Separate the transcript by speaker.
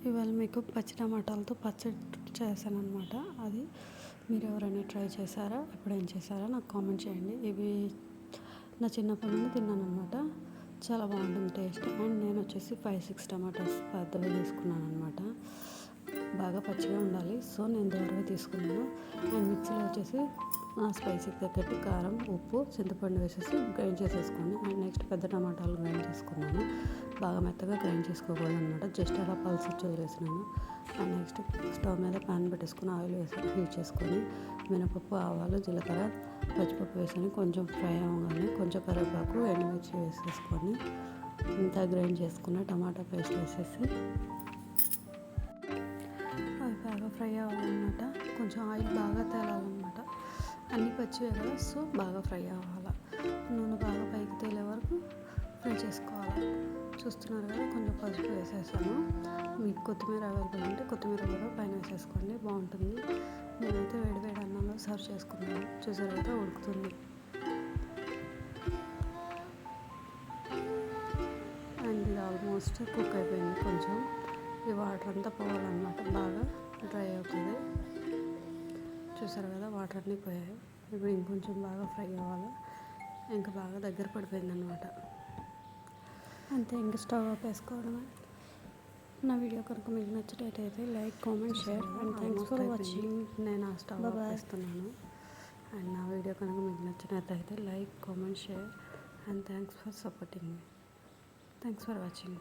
Speaker 1: ఇవాళ మీకు పచ్చి టమాటాలతో పచ్చడి చేశానన్నమాట. అది మీరు ఎవరైనా ట్రై చేశారా? ఎప్పుడైనా చేశారా? నాకు కామెంట్ చేయండి. ఇవి నా చిన్నప్పటి నుండి తిన్నానన్నమాట. చాలా బాగుంటుంది టేస్ట్. అండ్ నేను వచ్చేసి 5-6 టమాటాస్ పెద్దవి తీసుకున్నాను అనమాట. బాగా పచ్చిగా ఉండాలి, సో నేను దూరంగా తీసుకున్నాను. అండ్ మిక్సీలో వచ్చేసి స్పైసీకి తగ్గట్టు కారం, ఉప్పు, చింతపండు వేసేసి గ్రైండ్ చేసేసుకోండి. అండ్ నెక్స్ట్ పెద్ద టమాటాలు గ్రైండ్ చేసుకున్నాను. బాగా మెత్తగా గ్రైండ్ చేసుకోకూడదు అనమాట, జస్ట్ అలా పల్స్ వదిలేసినాను. అండ్ నెక్స్ట్ స్టవ్ మీద ప్యాన్ పెట్టేసుకుని ఆయిల్ వేసి హీట్ చేసుకొని మినపప్పు, ఆవాలు, జీలకర్ర, పచ్చిపప్పు వేసుకొని కొంచెం ఫ్రై అవ్వగానే కొంచెం కరివేపాకు, ఎండుమిర్చి వేసేసుకొని ఇంత గ్రైండ్ చేసుకున్న టమాటా పేస్ట్ వేసేసి అవి బాగా ఫ్రై అవ్వాలన్నమాట. కొంచెం ఆయిల్ బాగా తేలాలన్నమాట. అన్నీ పచ్చివే కదా, సో బాగా ఫ్రై అవ్వాలి. నూనె బాగా పైకి తేలే వరకు ఫ్రై చేసుకోవాలి. చూస్తున్నారు కదా, కొంచెం పసుపు వేసేసాను. మీకు కొత్తిమీర అవైలబుల్ ఉంటే కొత్తిమీర కూడా పైన వేసేసుకోండి, బాగుంటుంది. నేనైతే వేడి అన్నంలో సర్వ్ చేసుకున్నాను. చూసారు కదా, ఉడుకుతుంది. అండ్ ఇది ఆల్మోస్ట్ కుక్ అయిపోయింది. కొంచెం ఈ వాటర్ అంతా పోవాలన్నమాట, బాగా డ్రై అవుతుంది. చూసారు కదా, వాటర్ అన్నీ పోయాయి. ఇప్పుడు ఇంకొంచెం బాగా ఫ్రై అవ్వాలి. ఇంకా బాగా దగ్గర పడిపోయింది అనమాట. అంతే, ఇంకా స్టవ్ ఆపేసుకోవడమే. నా వీడియో కనుక మీకు నచ్చినట్టయితే like, comment, share and thanks for watching. నేను ఆ స్టవ్ ఆపేస్తున్నాను. అండ్ నా వీడియో కనుక మీకు నచ్చినట్టయితే like, comment, share and thanks for supporting me. Thanks for watching.